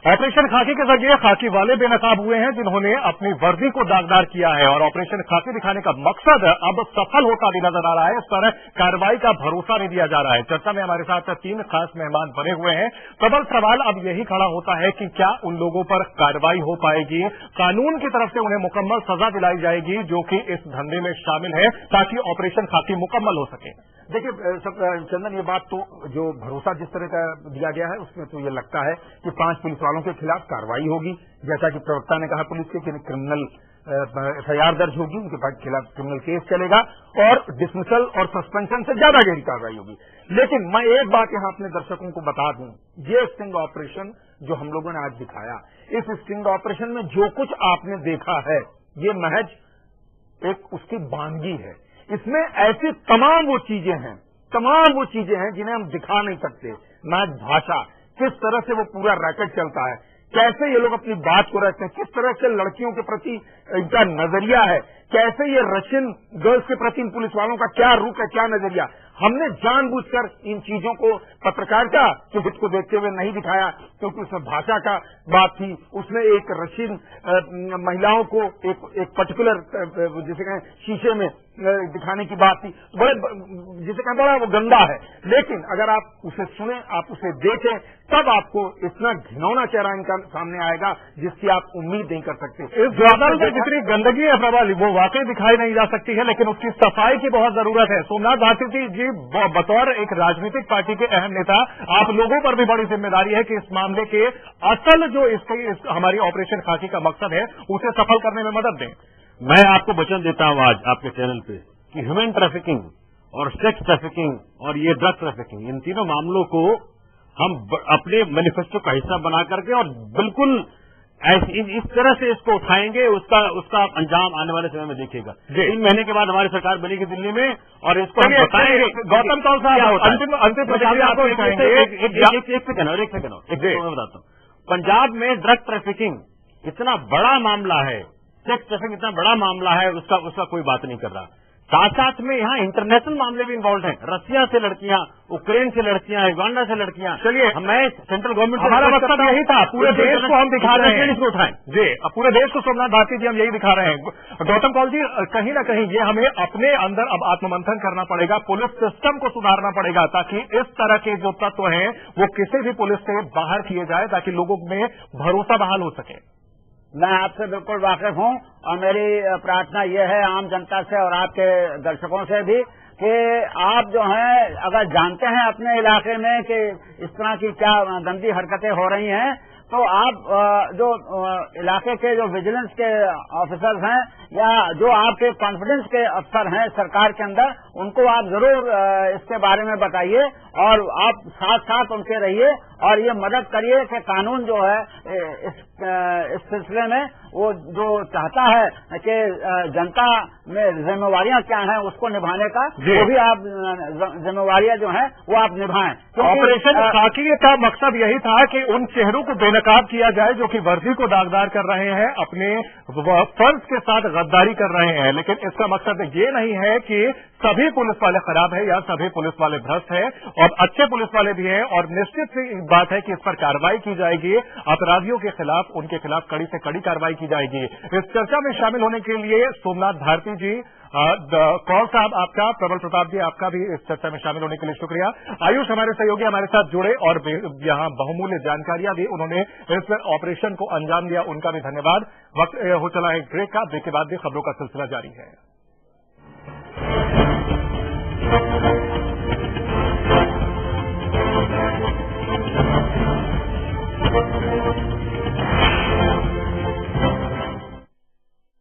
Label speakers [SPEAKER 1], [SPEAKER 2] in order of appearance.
[SPEAKER 1] Operation खाकी के जरिए खाकी वाले बेनकाब हुए हैं जिन्होंने अपनी वर्दी को दागदार किया है और ऑपरेशन खाकी दिखाने का मकसद अब सफल होता भी नजर आ रहा है। इस पर कार्रवाई का भरोसा नहीं दिया जा रहा है। चर्चा में हमारे साथ 3 खास मेहमान बने हुए हैं। प्रबल सवाल अब यही खड़ा होता है कि क्या उन लोगों पर कार्रवाई हो पाएगी, कानून की तरफ से उन्हें मुकम्मल सजा दिलाई जाएगी जो कि इस धंधे में शामिल है, ताकि ऑपरेशन खाकी मुकम्मल हो सके।
[SPEAKER 2] देखिए चंदन, ये बात तो जो भरोसा जिस तरह का दिया गया है उसमें तो ये लगता है कि 5 पुलिस वालों के खिलाफ कार्रवाई होगी, जैसा कि प्रवक्ता ने कहा पुलिस के कि क्रिमिनल एफआईआर दर्ज होगी, उनके खिलाफ क्रिमिनल केस चलेगा और डिसमिसल और सस्पेंशन से ज्यादा गहरी कार्रवाई होगी। लेकिन मैं एक बात यहां अपने दर्शकों को बता दूं, ये स्टिंग ऑपरेशन जो हम लोगों ने आज दिखाया, इस स्टिंग ऑपरेशन में जो कुछ आपने देखा है ये महज एक उसकी वानगी है। इसमें ऐसी तमाम वो चीजें हैं जिन्हें हम दिखा नहीं सकते। मैच भाषा, किस तरह से वो पूरा रैकेट चलता है, कैसे ये लोग अपनी बात को रखते हैं, किस तरह से लड़कियों के प्रति इनका नजरिया है, कैसे ये रशियन गर्ल्स के प्रति इन पुलिस वालों का क्या रुख है, क्या नजरिया। हमने जानबूझकर इन चीजों को पत्रकारिता के हित को देखते हुए नहीं दिखाया, क्योंकि उसमें भाषा का बात थी, उसमें एक रशियन महिलाओं को एक पर्टिकुलर जिसे कहें शीशे में दिखाने की बात थी, जिसे कहें बड़ा वो गंदा है। लेकिन अगर आप उसे सुने, आप उसे देखें, तब आपको इतना घिनौना चेहरा इनका सामने आएगा जिसकी आप उम्मीद नहीं कर सकते।
[SPEAKER 1] इस जवाब में जितनी गंदगी है प्रबल, वो वाकई दिखाई नहीं जा सकती है, लेकिन उसकी सफाई की बहुत जरूरत है। सोमनाथ भारती जी, बतौर एक राजनीतिक पार्टी के अहम नेता, आप लोगों पर भी बड़ी जिम्मेदारी है कि इस मामले के असल जो हमारी ऑपरेशन खाकी का मकसद है उसे सफल करने में मदद दें।
[SPEAKER 3] मैं आपको वचन देता हूं आज आपके चैनल पे कि ह्यूमन ट्रैफिकिंग और सेक्स ट्रैफिकिंग और ये ड्रग ट्रैफिकिंग, इन तीनों मामलों को हम अपने मैनिफेस्टो का हिस्सा बना करके और बिल्कुल इस तरह से इसको उठाएंगे, उसका अंजाम आने वाले समय में देखिएगा। 3 महीने के बाद हमारी सरकार बनेगी दिल्ली में और इसको हम बताएंगे।
[SPEAKER 1] गौतम कौल साहब, अंतिम प्रतिक्रिया आपको दिखाएंगे।
[SPEAKER 3] एक सेकंड और मैं बताता हूँ। पंजाब में ड्रग ट्रैफिकिंग इतना बड़ा मामला है, सेक्स ट्रैफिकिंग इतना बड़ा मामला है, उसका कोई बात नहीं कर रहा। साथ साथ में यहाँ इंटरनेशनल मामले भी इन्वॉल्व हैं। रसिया से लड़कियां, उक्रेन से लड़कियां, युगांडा से लड़कियां।
[SPEAKER 1] चलिए,
[SPEAKER 3] मैं सेंट्रल गवर्नमेंट,
[SPEAKER 1] हमारा मकसद यही था, पूरे देश को हम दिखा रहे हैं,
[SPEAKER 3] इसको उठाएं
[SPEAKER 1] जी, पूरे देश को सोमनाथ भारती जी हम यही दिखा रहे हैं। गौतम कौल जी, कहीं ना कहीं ये हमें अपने अंदर अब आत्ममंथन करना पड़ेगा, पुलिस सिस्टम को सुधारना पड़ेगा, ताकि इस तरह के जो तत्व हैं वो किसी भी पुलिस से बाहर किए जाए, ताकि लोगों में भरोसा बहाल हो सके।
[SPEAKER 4] मैं आपसे बिल्कुल वाकिफ हूं और मेरी प्रार्थना यह है आम जनता से और आपके दर्शकों से भी कि आप जो हैं, अगर जानते हैं अपने इलाके में कि इस तरह की क्या गंदी हरकतें हो रही हैं, तो आप जो इलाके के जो विजिलेंस के ऑफिसर्स हैं या जो आपके कॉन्फिडेंस के अफसर हैं सरकार के अंदर, उनको आप जरूर इसके बारे में बताइए और आप साथ साथ उनके रहिए और ये मदद करिए कि कानून जो है इस सिलसिले में वो जो चाहता है कि जनता में जिम्मेवारियां क्या हैं उसको निभाने का, वो भी आप जिम्मेवारियां जो हैं वो आप निभाएं।
[SPEAKER 1] ऑपरेशन खाकी का मकसद यही था कि उन चेहरों को बेनकाब किया जाए जो कि वर्दी को दागदार कर रहे हैं, अपने फर्ज के साथ गद्दारी कर रहे हैं। लेकिन इसका मकसद ये नहीं है कि सभी पुलिस वाले खराब है या सभी पुलिस वाले भ्रष्ट है, और अच्छे पुलिस वाले भी हैं, और निश्चित सी बात है कि इस पर कार्रवाई की जाएगी। अपराधियों के खिलाफ, उनके खिलाफ कड़ी से कड़ी कार्रवाई की जाएगी। इस चर्चा में शामिल होने के लिए सोमनाथ भारती जी, कौल साहब आपका, प्रबल प्रताप जी आपका भी इस चर्चा में शामिल होने के लिए शुक्रिया। आयुष हमारे सहयोगी हमारे साथ जुड़े और यहाँ बहुमूल्य जानकारियां दी, उन्होंने इस ऑपरेशन को अंजाम दिया, उनका भी धन्यवाद। वक्त हो चला है ब्रेक का, ब्रेक के बाद भी खबरों का सिलसिला जारी है।